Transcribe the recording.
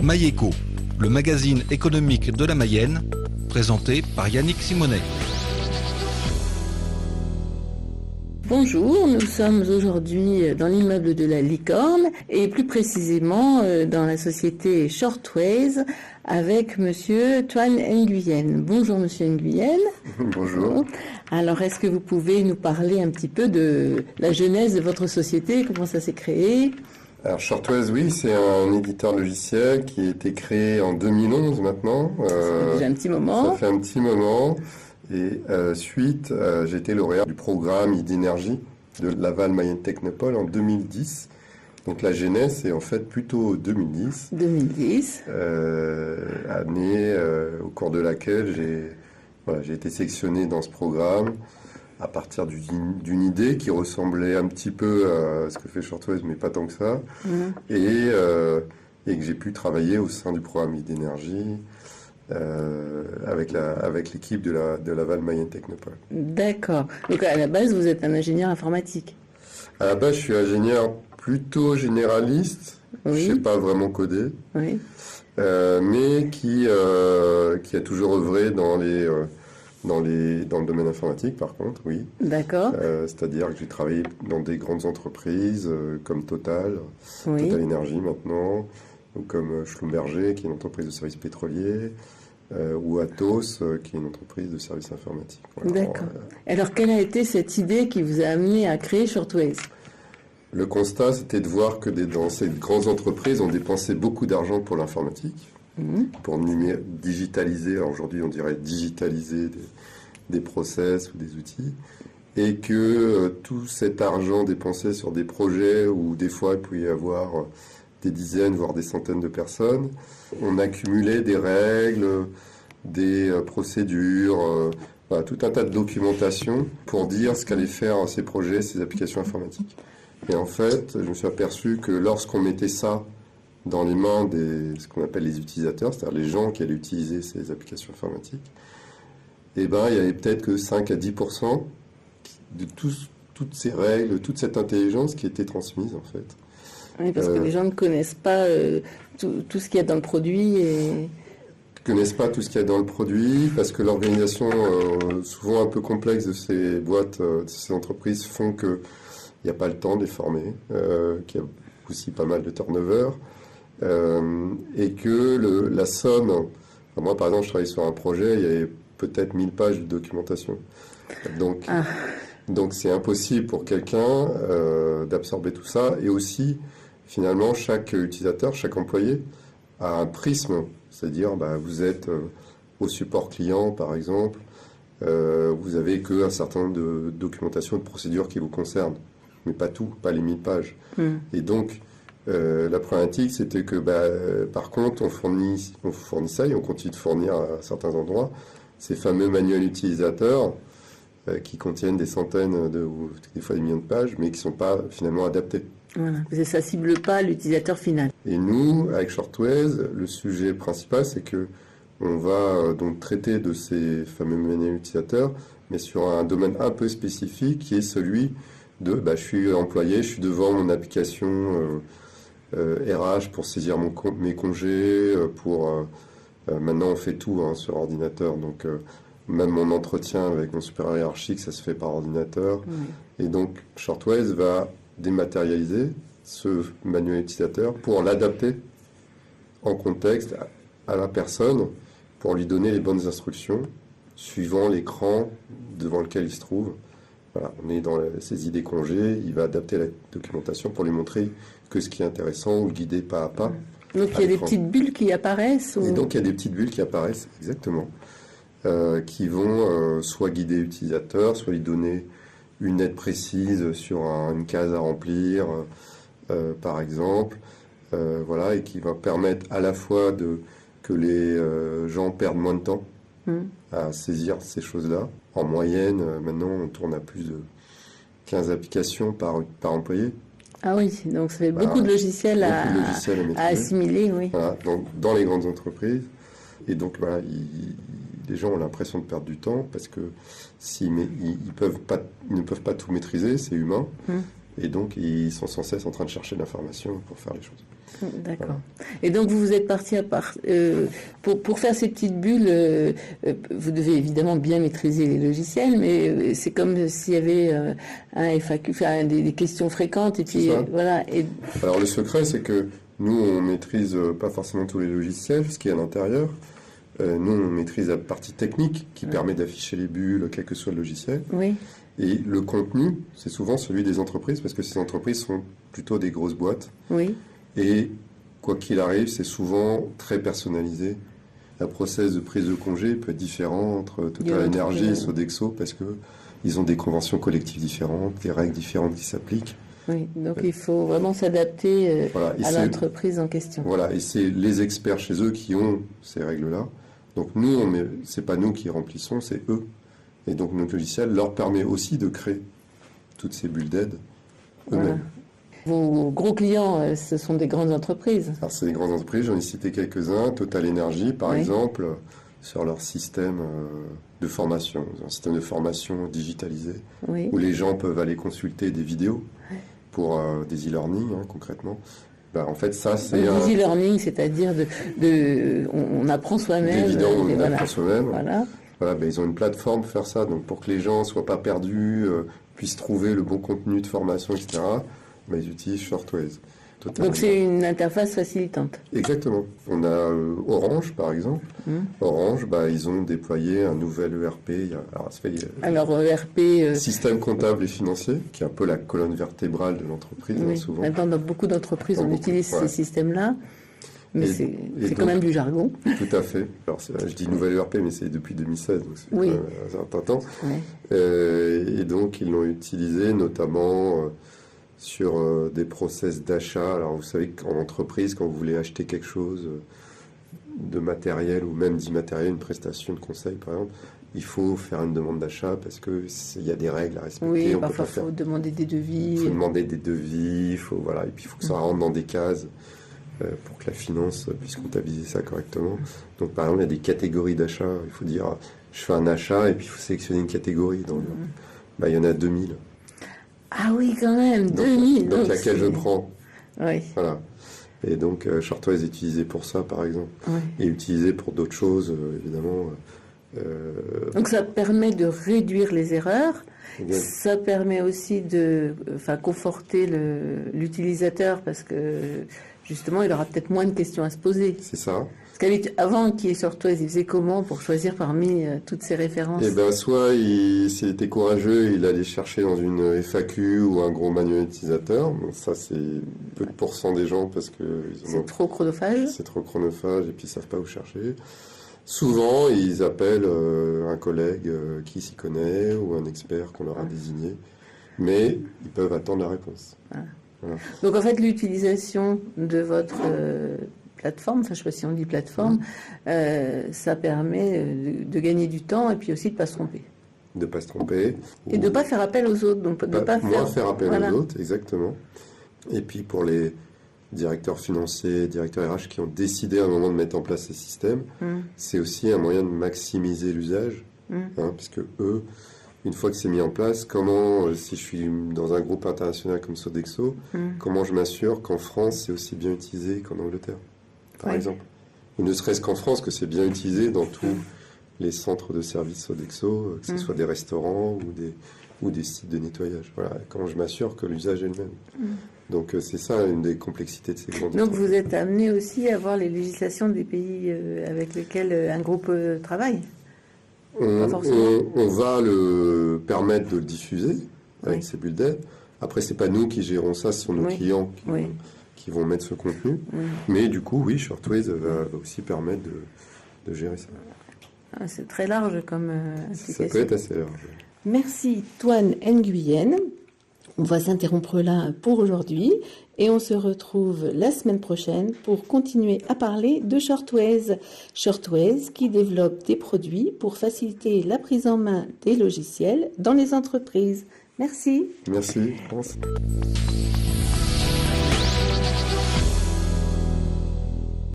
Maïeco, le magazine économique de la Mayenne, présenté par Yannick Simonet. Bonjour, nous sommes aujourd'hui dans l'immeuble de la Licorne et plus précisément dans la société Shortways avec Monsieur Toine Nguyen. Bonjour Monsieur Nguyen. Bonjour. Alors est-ce que vous pouvez nous parler un petit peu de la genèse de votre société, comment ça s'est créé ? Alors Shortways, oui, c'est un éditeur logiciel qui a été créé en 2011 maintenant. Ça fait déjà un petit moment. Ça fait un petit moment. Et suite, j'ai été lauréat du programme idénergie de Laval Mayenne Technopole en 2010. Donc la genèse, c'est en fait plutôt 2010. 2010. Année au cours de laquelle j'ai été sélectionné dans ce programme à partir d'une idée qui ressemblait un petit peu à ce que fait Shortways, mais pas tant que ça. Et que j'ai pu travailler au sein du programme idénergie avec l'équipe de Laval Mayenne Technopole. D'accord. Donc à la base, vous êtes un ingénieur informatique. À la base, je suis ingénieur plutôt généraliste. Oui. Je ne sais pas vraiment coder. Oui. Mais qui a toujours œuvré dans le domaine informatique, par contre, oui. D'accord. C'est-à-dire que j'ai travaillé dans des grandes entreprises comme Total, Oui. Total Énergie maintenant, ou comme Schlumberger, qui est une entreprise de services pétroliers, ou Atos, qui est une entreprise de services informatiques. Voilà. D'accord. Alors, quelle a été cette idée qui vous a amené à créer Shortways ? Le constat, c'était de voir que dans ces grandes entreprises, on dépensait beaucoup d'argent pour l'informatique, pour digitaliser, alors aujourd'hui on dirait digitaliser des process ou des outils, et que tout cet argent dépensé sur des projets où des fois il pouvait y avoir des dizaines, voire des centaines de personnes, on accumulait des règles, des procédures, voilà, tout un tas de documentation pour dire ce qu'allaient faire ces projets, ces applications informatiques. Et en fait, je me suis aperçu que lorsqu'on mettait ça dans les mains ce qu'on appelle les utilisateurs, c'est-à-dire les gens qui allaient utiliser ces applications informatiques, eh ben, il y avait peut-être que 5 à 10% de toutes ces règles, toute cette intelligence qui était transmise, en fait. Oui, parce que les gens ne connaissent pas tout ce qu'il y a dans le produit. Connaissent pas tout ce qu'il y a dans le produit, parce que l'organisation, souvent un peu complexe de ces boîtes, de ces entreprises, font que il n'y a pas le temps de les former, qu'il y a aussi pas mal de turnover, et que la somme... Enfin, moi, par exemple, je travaillais sur un projet, il y avait peut-être 1000 pages de documentation. Donc c'est impossible pour quelqu'un d'absorber tout ça. Et aussi, finalement, chaque utilisateur, chaque employé a un prisme. C'est-à-dire, vous êtes au support client, par exemple, vous avez qu'un certain nombre de documentation, de procédures qui vous concernent. Mais pas tout, pas les 1000 pages. Et donc, la problématique, c'était que, par contre, on fournit ça et on continue de fournir à certains endroits ces fameux manuels utilisateurs qui contiennent des centaines ou des fois des millions de pages, mais qui ne sont pas finalement adaptés. Voilà, ça ne cible pas l'utilisateur final. Et nous, avec Shortways, le sujet principal, c'est que on va donc traiter de ces fameux manuels utilisateurs, mais sur un domaine un peu spécifique, qui est celui de je suis employé, je suis devant mon application RH pour saisir mes congés, maintenant on fait tout sur ordinateur, donc même mon entretien avec mon supérieur hiérarchique, ça se fait par ordinateur. Et donc Shortways va dématérialiser ce manuel utilisateur pour l'adapter en contexte à la personne, pour lui donner les bonnes instructions suivant l'écran devant lequel il se trouve. Voilà, on est dans la saisie des congés, il va adapter la documentation pour lui montrer que ce qui est intéressant ou le guider pas à pas. Donc il y a des petites bulles qui apparaissent Et donc il y a des petites bulles qui apparaissent, exactement, qui vont soit guider l'utilisateur, soit lui donner une aide précise sur une case à remplir, par exemple, voilà, et qui va permettre à la fois que les gens perdent moins de temps à saisir ces choses-là. En moyenne, maintenant, on tourne à plus de 15 applications par employé. Ah oui, donc ça fait beaucoup de logiciels à assimiler, oui. Voilà, donc, dans les grandes entreprises. Et donc, voilà, les gens ont l'impression de perdre du temps parce que ils ne peuvent pas tout maîtriser, c'est humain. Et donc, ils sont sans cesse en train de chercher de l'information pour faire les choses. D'accord. Voilà. Et donc vous êtes parti pour faire ces petites bulles, vous devez évidemment bien maîtriser les logiciels, mais c'est comme s'il y avait un FAQ, enfin, des questions fréquentes, et puis voilà. Et... Alors le secret, c'est que nous, on maîtrise pas forcément tous les logiciels, ce qui est à l'intérieur. Nous, on maîtrise la partie technique qui permet d'afficher les bulles, quel que soit le logiciel. Oui. Et le contenu, c'est souvent celui des entreprises, parce que ces entreprises sont plutôt des grosses boîtes. Oui. Et quoi qu'il arrive, c'est souvent très personnalisé. Un process de prise de congé peut être différent entre TotalEnergies et Sodexo, parce qu'ils ont des conventions collectives différentes, des règles différentes qui s'appliquent. Oui, donc il faut vraiment s'adapter à l'entreprise en question. Voilà, et c'est les experts chez eux qui ont ces règles-là. Donc nous, c'est pas nous qui remplissons, c'est eux. Et donc notre logiciel leur permet aussi de créer toutes ces bulles d'aide eux-mêmes. Voilà. Vos gros clients, ce sont des grandes entreprises. Alors c'est des grandes entreprises, j'en ai cité quelques-uns. TotalEnergies, par exemple, sur leur système de formation, un système de formation digitalisé, où les gens peuvent aller consulter des vidéos pour des e-learning, concrètement. Ben, en fait, ça, c'est des e-learning, c'est-à-dire on apprend soi-même. Des vidéos, on apprend soi-même. Voilà. Voilà, ben, ils ont une plateforme pour faire ça, donc pour que les gens ne soient pas perdus, puissent trouver le bon contenu de formation, etc., ben, ils utilisent Shortways. Donc c'est une interface facilitante. Exactement. On a Orange, par exemple. Orange, ils ont déployé un nouvel ERP. Alors ERP... Système comptable et financier, qui est un peu la colonne vertébrale de l'entreprise, souvent. Maintenant, dans beaucoup d'entreprises, on utilise ces systèmes-là. Mais c'est quand même du jargon. Tout à fait. Alors, je dis nouvelle ERP, mais c'est depuis 2016, donc c'est quand même un certain temps. Oui. Et donc, ils l'ont utilisé notamment sur des process d'achat. Alors, vous savez qu'en entreprise, quand vous voulez acheter quelque chose de matériel ou même d'immatériel, une prestation de conseil, par exemple, il faut faire une demande d'achat parce qu'il y a des règles à respecter. Oui, parfois, il faut demander des devis. Il faut demander des devis, et puis il faut que ça rentre dans des cases. Pour que la finance puisse comptabiliser ça correctement. Donc, par exemple, il y a des catégories d'achat. Il faut dire, je fais un achat et puis il faut sélectionner une catégorie. Il y en a 2000. Ah oui, quand même, 2000. Donc laquelle je prends. Oui. Voilà. Et donc, Shortways est utilisé pour ça, par exemple. Oui. Et utilisé pour d'autres choses, évidemment. Donc, ça permet de réduire les erreurs. Ça permet aussi de conforter l'utilisateur parce que justement, il aura peut-être moins de questions à se poser. C'est ça. Parce qu'avant qu'il y ait Shortways, il faisait comment pour choisir parmi toutes ces références? Eh bien, soit s'il était courageux, il allait chercher dans une FAQ ou un gros manuel utilisateur. Donc ça, c'est peu de pourcents des gens parce que... C'est trop chronophage. C'est trop chronophage et puis ils ne savent pas où chercher. Souvent, ils appellent un collègue qui s'y connaît ou un expert qu'on leur a désigné. Mais ils peuvent attendre la réponse. Voilà. Donc en fait, l'utilisation de votre plateforme, je ne sais pas si on dit plateforme, ça permet de gagner du temps et puis aussi de ne pas se tromper. De ne pas se tromper. Et de ne pas faire appel aux autres. Donc de pas faire appel aux autres, exactement. Et puis pour les directeurs financiers, directeurs RH qui ont décidé à un moment de mettre en place ces systèmes, c'est aussi un moyen de maximiser l'usage, puisque eux... Une fois que c'est mis en place, si je suis dans un groupe international comme Sodexo, comment je m'assure qu'en France, c'est aussi bien utilisé qu'en Angleterre, par exemple. Ou ne serait-ce qu'en France, que c'est bien utilisé dans tous les centres de services Sodexo, que ce soit des restaurants ou des sites de nettoyage. Voilà, comment je m'assure que l'usage est le même. Donc c'est ça une des complexités de ces grandes Donc vous êtes amené aussi à voir les législations des pays avec lesquels un groupe travaille. On va le permettre de le diffuser avec ces bulles d'aide. Après, c'est pas nous qui gérons ça, ce sont nos clients qui vont mettre ce contenu. Mais du coup, Shortways va aussi permettre de gérer ça. C'est très large comme application. Ça peut être assez large. Merci Toine Nguyen. On va s'interrompre là pour aujourd'hui et on se retrouve la semaine prochaine pour continuer à parler de Shortways. Shortways qui développe des produits pour faciliter la prise en main des logiciels dans les entreprises. Merci. Merci, France.